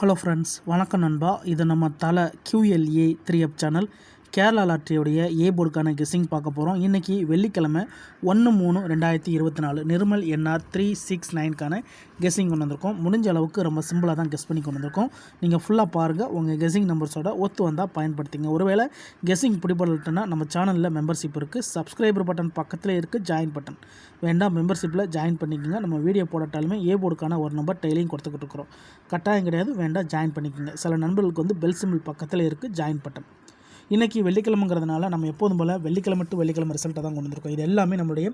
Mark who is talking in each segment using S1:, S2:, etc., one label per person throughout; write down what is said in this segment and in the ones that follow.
S1: Hello friends, வணக்கம் நண்பா. இது நம்ம தலை QLA 3F சேனல் கேரளா லாட்ரியோடைய ஏ போர்டுக்கான கெஸ்ஸிங் பார்க்க போகிறோம். இன்றைக்கி வெள்ளிக்கிழமை 1/3/2024 நிர்மல் NR 369க்கான கெஸ்ஸிங் கொண்டு வந்திருக்கோம். முடிஞ்ச அளவுக்கு ரொம்ப சிம்பிளாக தான் கெஸ் பண்ணி கொண்டு வந்திருக்கோம். நீங்கள் ஃபுல்லாக பாருங்கள், உங்கள் கெஸ்ஸிங் நம்பர்ஸோட ஒத்து வந்தால் பயன்படுத்திங்க. ஒருவேளை கெஸ்ஸிங் பிடிபடலட்டுன்னா நம்ம சேனலில் மெம்பர்ஷிப் இருக்குது, சப்ஸ்கிரைபர் பட்டன் பக்கத்தில் இருக்குது, ஜாயின் பட்டன் வேண்டாம் மெம்பர்ஷிப்பில் ஜாயின் பண்ணிக்கோங்க. நம்ம வீடியோ போடட்டாலுமே ஏ போர்டுக்கான ஒரு நம்பர் டெய்லியும் கொடுத்துக்கிட்டு இருக்கிறோம். கட்டாயம் கிடையாது, வேண்டாம் ஜாயின் பண்ணிக்கோங்க. சில நண்பர்களுக்கு வந்து பெல் சிம்பிள் பக்கத்தில் இருக்குது, ஜாயின் பட்டன். இன்றைக்கி வெள்ளிக்கிழமைங்கிறதுனால நம்ம எப்போதும் போல் வெள்ளிக்கிழமை டு வெள்ளிக்கிழமை ரிசல்ட்டை தான் கொண்டு வந்திருக்கோம். இது எல்லாமே நம்மளுடைய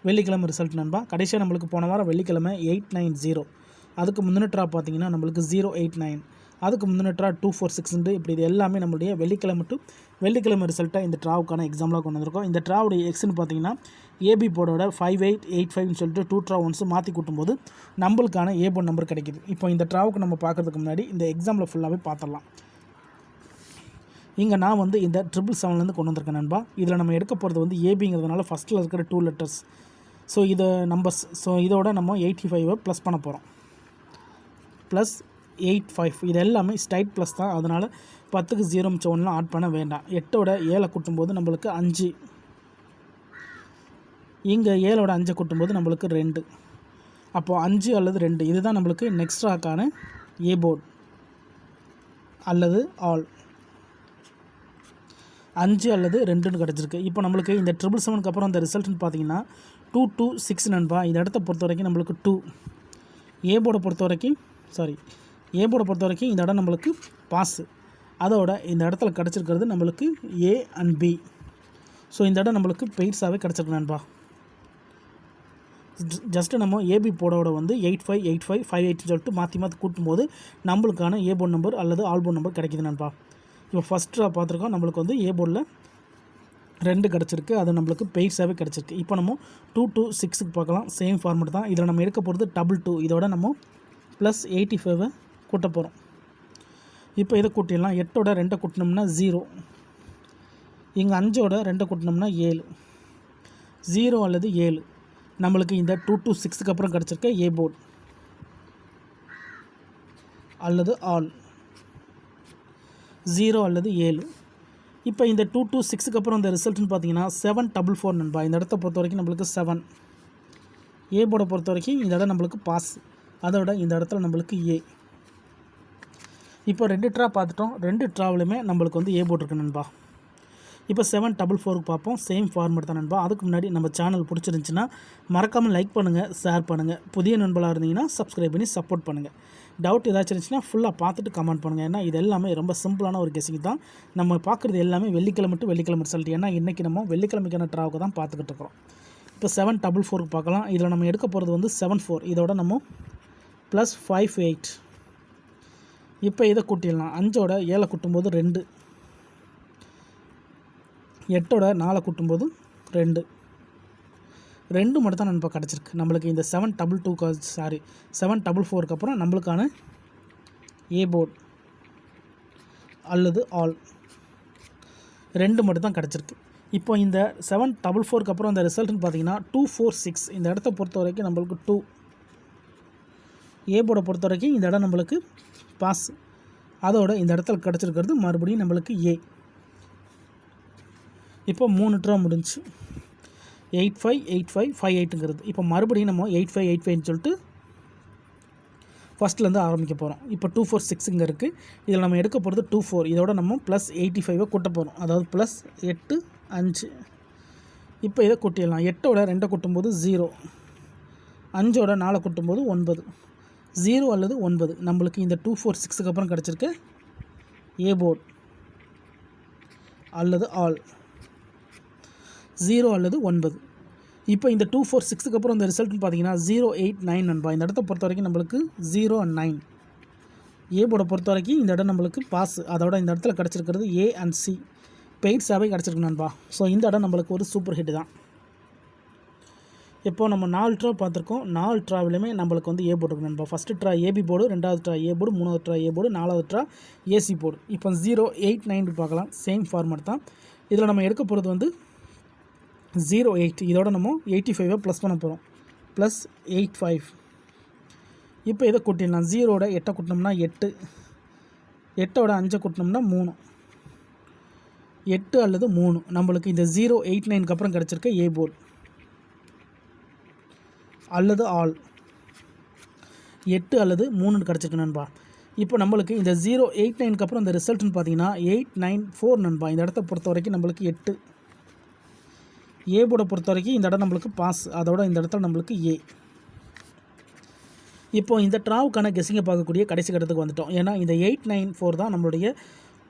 S1: வெள்ளிக்கிழமை ரிசல்ட் நண்பா. கடைசியாக நம்மளுக்கு போன வாரம் வெள்ளிக்கிழமை 890, அதுக்கு முந்தின ட்ரா பார்த்தீங்கன்னா நம்மளுக்கு 089, அதுக்கு முந்தின ட்ரா 246. இப்படி இது எல்லாமே நம்மளுடைய வெள்ளிக்கிழமை டு வெள்ளிக்கிழமை ரிசல்ட்டை இந்த ட்ராவுக்கான எக்ஸாம்பிளாக கொண்டு வந்திருக்கோம். இந்த ட்ராவுடைய எக்ஸ்ன்னு பார்த்தீங்கன்னா ஏபி போர்டோட 5885 சொல்லிட்டு 2 ட்ரா ஒன்ஸ் மாற்றி கூட்டும்போது நம்மளுக்கான ஏ போர்டு நம்பர் கிடைக்கிது. இப்போ இந்த ட்ராவுக்கு நம்ம பார்க்குறதுக்கு முன்னாடி இந்த எக்ஸாம்பிள் ஃபுல்லாகவே பார்த்துடலாம். இங்கே நான் வந்து இந்த 777 கொண்டு வந்திருக்கேன் நண்பா. இதில் நம்ம எடுக்க போகிறது வந்து ஏபிங்கிறதுனால ஃபஸ்ட்டில் இருக்கிற 2 லெட்டர்ஸ். ஸோ இதை நம்பர்ஸ். ஸோ இதோட நம்ம 85 ப்ளஸ் பண்ண போகிறோம். ப்ளஸ் 85 இது எல்லாமே ஸ்ட்ரைட் ப்ளஸ் தான். அதனால் 10க்கு 0 மிச்சம் 1லாம் ஆட் பண்ண வேண்டாம். 8ஓட 7 கூட்டும்போது நம்மளுக்கு 5. இங்கே 7ஓட 5 கூட்டும்போது நம்மளுக்கு 2. அப்போது 5 அல்லது 2 இதுதான் நம்மளுக்கு நெக்ஸ்ட் ராக்கான ஏ போர்டு அல்லது ஆல். 5 அல்லது 2ன்னு கிடச்சிருக்கு. இப்போ நம்மளுக்கு இந்த 777க்கு அப்புறம் அந்த ரிசல்ட்னு பார்த்தீங்கன்னா 226 நண்பா. இந்த இடத்த பொறுத்த வரைக்கும் நம்மளுக்கு 2. ஏ போர்டை பொறுத்த வரைக்கும் இந்த இடம் நம்மளுக்கு பாஸு. அதோட இந்த இடத்துல கிடச்சிருக்கிறது நம்மளுக்கு ஏ அண்ட் பி. ஸோ இந்த இடம் நம்மளுக்கு பெய்ட்ஸாகவே கிடச்சிருக்கு நண்பா. ஜஸ்ட்டு நம்ம ஏபி போர்டோட வந்து 8585 58 சொல்லிட்டு மாற்றி கூட்டும்போது நம்மளுக்கான ஏ போர்டு நம்பர் அல்லது ஆல் போர்டு நம்பர் கிடைக்கிது நண்பா. இப்போ ஃபஸ்ட் ட்ரா பார்த்துருக்கோம், நம்மளுக்கு வந்து ஏ போர்டில் 2 கிடச்சிருக்கு. அது நம்மளுக்கு பெய்ட்ஸாகவே கிடச்சிருக்கு. இப்போ நம்ம 2 to 6க்கு பார்க்கலாம். சேம் ஃபார்மெட் தான். இதில் நம்ம எடுக்க போகிறது 2 இதோட நம்ம ப்ளஸ் 85 கூட்ட போகிறோம். இப்போ இதை கூட்டிடலாம். 8ஓட 2 கூட்டினோம்னா 0. இங்கே 5ஓட 2 கூட்டினோம்னா 7. 0 அல்லது 7 நம்மளுக்கு இந்த 2 to 6க்கு அப்புறம் கிடச்சிருக்க ஏ போர்டு அல்லது ஆல். 0 அல்லது 7. இப்போ இந்த 2 to 6க்கு அப்புறம் இந்த ரிசல்ட்னு பார்த்தீங்கன்னா 744 நண்பா. இந்த இடத்த பொறுத்த வரைக்கும் நம்மளுக்கு 7. ஏ போர்டை பொறுத்த வரைக்கும் இந்த இடம் நம்மளுக்கு பாஸ். அதோட இந்த இடத்துல நம்மளுக்கு ஏ. இப்போ 2 ட்ரா பார்த்துட்டோம். 2 ட்ராவிலுமே நம்மளுக்கு வந்து ஏ போர்டு இருக்கு நண்பா. இப்போ 744க்கு பார்ப்போம். சேம் ஃபார்மெட் தான் நண்பா. அதுக்கு முன்னாடி நம்ம சேனல் பிடிச்சிருந்துச்சின்னா மறக்காமல் லைக் பண்ணுங்கள், ஷேர் பண்ணுங்கள். புதிய நண்பர்களாக இருந்தீங்கன்னா சப்ஸ்கிரைப் பண்ணி சப்போர்ட் பண்ணுங்கள். டவுட் ஏதாச்சும் இருந்துச்சுன்னா ஃபுல்லாக பார்த்துட்டு கமெண்ட் பண்ணுங்கள். ஏன்னா இது எல்லாமே ரொம்ப சிம்பிளான ஒரு கெஸ்ஸிங் தான். நம்ம பார்க்குறது எல்லாமே வெள்ளிக்கிழமை டு வெள்ளிக்கிழமை ரிசல்ட். ஏன்னா இன்றைக்கி நம்ம வெள்ளிக்கிழமைக்கான ட்ராவுக்கு தான் பார்த்துக்கிட்டு இருக்கிறோம். இப்போ 744க்கு பார்க்கலாம். இதில் நம்ம எடுக்க போகிறது வந்து 74. இதோட நம்ம ப்ளஸ் 58. இப்போ இதை கூட்டிடலாம். 5ஓட 7 கூட்டும்போது 2. 8ஓட 4 கூட்டும்போது 2. 2 மட்டும் தான் நண்பா கிடச்சிருக்கு நம்மளுக்கு. இந்த 744க்கு அப்புறம் நம்மளுக்கான ஏ போர்டு அல்லது ஆல் 2 மட்டும் தான் கிடச்சிருக்கு. இப்போ இந்த 744க்கு அப்புறம் இந்த ரிசல்ட்னு பார்த்தீங்கன்னா 246. இந்த இடத்த பொறுத்த வரைக்கும் நம்மளுக்கு 2. ஏ போர்டை பொறுத்த வரைக்கும் இந்த இடம் நம்மளுக்கு பாஸ். அதோட இந்த இடத்துல கிடச்சிருக்கிறது மறுபடியும் நம்மளுக்கு ஏ. இப்போ 3 ட்ரா முடிஞ்சு 858558ங்கிறது. இப்போ மறுபடியும் நம்ம 8585 சொல்லிட்டு ஃபஸ்ட்லேருந்து ஆரம்பிக்க போகிறோம். இப்போ 246 இங்கே இருக்குது. இதில் நம்ம எடுக்க போகிறது 24. இதோட நம்ம ப்ளஸ் 85 கூட்ட போகிறோம். அதாவது ப்ளஸ் 8 5. இப்போ இதை கூட்டிடலாம். 8ஓட 2 கூட்டும்போது 0. 5ஓட 4 கூட்டும்போது 9. 0 அல்லது 9 நம்மளுக்கு இந்த 246க்கு அப்புறம் கிடச்சிருக்க ஏ போர்டு அல்லது ஆல். 0 அல்லது 9. இப்போ இந்த 246க்கு அப்புறம் இந்த ரிசல்ட்னு பார்த்தீங்கன்னா 089 நண்பா. இந்த இடத்த பொறுத்த வரைக்கும் நம்மளுக்கு 0 and 9. ஏ போர்டை பொறுத்த வரைக்கும் இந்த இடம் நம்மளுக்கு பாஸ். அதோட இந்த இடத்துல கிடச்சிருக்கிறது ஏ அண்ட் சி பெய்ட்ஸாகவே கிடச்சிருக்கு நண்பா. ஸோ இந்த இடம் நம்மளுக்கு ஒரு சூப்பர் ஹிட் தான். இப்போ நம்ம 4 ட்ரா பார்த்துருக்கோம். 4 ட்ராவிலுமே நம்மளுக்கு வந்து ஏ போர்டு இருக்கு நண்பா. ஃபஸ்ட்டு ட்ரா ஏபி போர்டு, 2வது ட்ரா ஏ போர்டு, 3வது ட்ரா ஏ போர்டு, 4வது ட்ரா ஏசி போர்டு. இப்போ 089 பார்க்கலாம். சேம் ஃபார்மெட் தான். இதில் நம்ம எடுக்க போகிறது வந்து 08. இதோட நம்ம 85 ப்ளஸ் பண்ண போகிறோம். ப்ளஸ் 85. இப்போ இதை கூட்டிடலாம். 0ஓட 8 கூட்டினோம்னா 8, 8ஓட 5 கூட்டினோம்னா 3, 8 அல்லது 3 நம்மளுக்கு இந்த 089க்கு அப்புறம் கிடச்சிருக்க ஏ போர்டு அல்லது ஆல் 8 அல்லது 3 கிடச்சிருக்கு நண்பா. இப்போ நம்மளுக்கு இந்த 089க்கு அப்புறம் இந்த ரிசல்ட்னு பார்த்தீங்கன்னா 894 நண்பா. இந்த இடத்த பொறுத்த வரைக்கும் நம்மளுக்கு 8. ஏ போர்டை பொறுத்த வரைக்கும் இந்த இடம் நம்மளுக்கு பாஸ், அதோட இந்த இடத்துல நம்மளுக்கு ஏ. இப்போ இந்த ட்ராவுக்கான கெஸ்ஸிங்கை பார்க்கக்கூடிய கடைசி கட்டத்துக்கு வந்துட்டோம். ஏன்னா இந்த 894 தான் நம்மளுடைய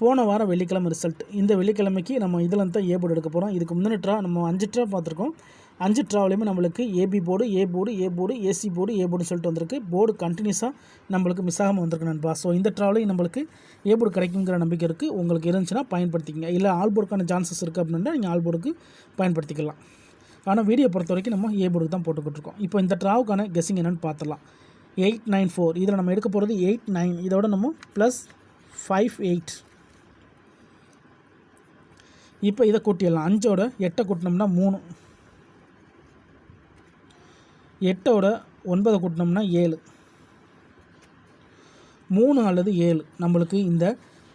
S1: போன வாரம் வெள்ளிக்கிழமை ரிசல்ட். இந்த வெள்ளிக்கிழமைக்கு நம்ம இதில் தான் ஏ போர்டு எடுக்க போகிறோம். இதுக்கு முந்தின ட்ரா நம்ம 5 ட்ரா பார்த்துருக்கோம். 5 ட்ராவிலையுமே நம்மளுக்கு AB board, A board, A board, AC board, A போர்டுன்னு சொல்லிட்டு வந்திருக்கு. போர்டு கண்டினியூஸாக நம்மளுக்கு மிஸ் ஆகாமல் வந்திருக்கு நண்பா. ஸோ இந்த ட்ராவிலையும் நம்மளுக்கு ஏ போர்டு கிடைக்குங்கிற நம்பிக்கை இருக்குது. உங்களுக்கு இருந்துச்சுன்னா பயன்படுத்திக்கங்க. இல்லை ஆல் போர்டுக்கான சான்சஸ் இருக்குது அப்படின்னா நீங்கள் ஆல் போர்டுக்கு பயன்படுத்திக்கலாம். ஆனால் வீடியோ பொறுத்த வரைக்கும் நம்ம ஏ போர்டுக்கு தான் போட்டுக்கிட்டு இருக்கோம். இப்போ இந்த ட்ராவுக்கான கெஸ்ஸிங் என்னென்னு பார்த்துடலாம். 894 இதில் நம்ம எடுக்க போகிறது 89, இதோட நம்ம +58. இப்போ இதை கூட்டிடலாம். 5ஓட 8 கூட்டினோம்னா 3, 8ஓட 9 கூட்டினோம்னா 7, 3 அல்லது 7 நம்மளுக்கு இந்த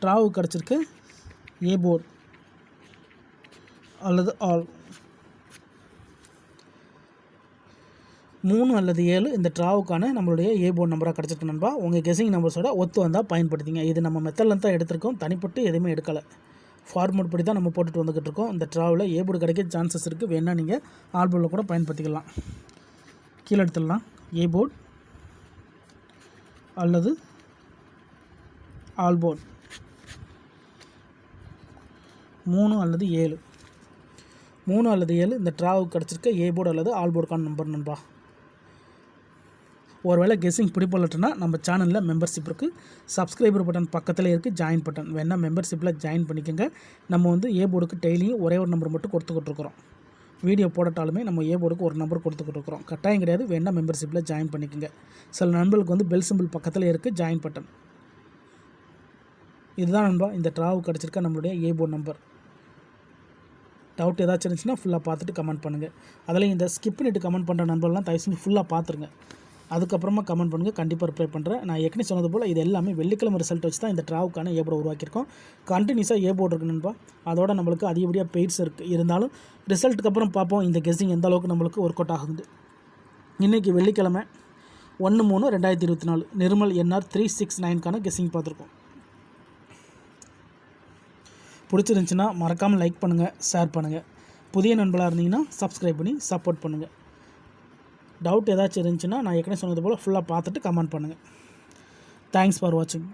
S1: ட்ராவுக்கு கிடச்சிருக்கு ஏ போர்டு அல்லது ஆல். 3 அல்லது 7 இந்த ட்ராவுக்கான நம்மளுடைய ஏ போர்டு நம்பராக கிடச்சிருக்கு நண்பா. உங்கள் கெஸிங் நம்பர்ஸோட ஒத்து வந்தால் பயன்படுத்திங்க. இது நம்ம மெத்தடில் தான் எடுத்திருக்கோம், தனிப்பட்டு எதுவுமே எடுக்கலை. ஃபார்மேட் படி தான் நம்ம போட்டுட்டு வந்துக்கிட்டு இருக்கோம். இந்த ட்ராவில் ஏ போர்டு கிடைக்க சான்சஸ் இருக்குது. வேணால் நீங்கள் ஆல் போர்டில் கூட பயன்படுத்திக்கலாம். கீழே எடுத்துடலாம். ஏ போர்டு அல்லது ஆல் போர்டு 3 அல்லது 7, 3 அல்லது 7 இந்த ட்ராவுக்கு கிடச்சிருக்க ஏ போர்டு அல்லது ஆல் போர்டுக்கான நம்பர் நண்பா. ஒருவேளை கெஸ்ஸிங் பிடிப்பலட்டுனா நம்ம சேனலில் மெம்பர்ஷிப் இருக்குது. சப்ஸ்கிரைபர் பட்டன் பக்கத்தில் இருக்குது, ஜாயின் பட்டன் வேணால் மெம்பர்ஷிப்பில் ஜாயின் பண்ணிக்கோங்க. நம்ம ஏ போர்டுக்கு டெய்லியும் ஒரே ஒரு நம்பர் மட்டும் கொடுத்துக்கிட்டு இருக்கிறோம். வீடியோ போடட்டாலுமே நம்ம ஏ போர்டுக்கு ஒரு நம்பர் கொடுத்துக்கிட்டு இருக்கிறோம். கட்டாயம் கிடையாது, வேணால் மெம்பர்ஷிப்பில் ஜாயின் பண்ணிக்கோங்க. சில நண்பர்களுக்கு பெல் சிம்பிள் பக்கத்தில் இருக்குது, ஜாயின் பட்டன். இதுதான் நண்பா இந்த ட்ராவுக்கு கிடச்சிருக்க நம்மளுடைய ஏ போர்டு நம்பர். டவுட் ஏதாச்சும் இருந்துச்சுன்னா ஃபுல்லாக பார்த்துட்டு கமெண்ட் பண்ணுங்கள். அதில் இந்த ஸ்கிப் பண்ணிவிட்டு கமெண்ட் பண்ணுற நண்பர்லாம் தயவு செஞ்சு ஃபுல்லாக பார்த்துருங்க. அதுக்கப்புறமா கமெண்ட் பண்ணுங்கள், கண்டிப்பாக ரிப்ளை பண்ணுறேன். நான் ஏற்கனவே சொன்னது போல் இது எல்லாமே வெள்ளிக்கிழமை ரிசல்ட் வச்சு தான் இந்த ட்ராவுக்கான ஏ போர்டு உருவாக்கியிருக்கோம். கண்டினியூஸாக ஏ போர்டு இருக்குது நண்பா. அதோட நம்மளுக்கு அதிகப்படியாக பெய்ட்ஸ் இருக்குது. இருந்தாலும் ரிசல்ட்டுக்கு அப்புறம் பார்ப்போம் இந்த கெஸ்ஸிங் எந்த அளவுக்கு நம்மளுக்கு ஒர்க் அவுட் ஆகுது. இன்றைக்கி வெள்ளிக்கிழமை 1/3/2024 நிர்மல் NR 369க்கான கெஸ்ஸிங் பார்த்துருக்கோம். பிடிச்சிருந்துச்சின்னா மறக்காமல் லைக் பண்ணுங்கள், ஷேர் பண்ணுங்கள். புதிய நண்பர்களாக இருந்தீங்கன்னா சப்ஸ்கிரைப் பண்ணி சப்போர்ட் பண்ணுங்கள். டவுட் ஏதாச்சும் இருந்துச்சுன்னா நான் ஏற்கனவே சொன்னது போல் ஃபுல்லாக பார்த்துட்டு கமெண்ட் பண்ணுங்கள். தேங்க்ஸ் ஃபார் வாட்சிங்.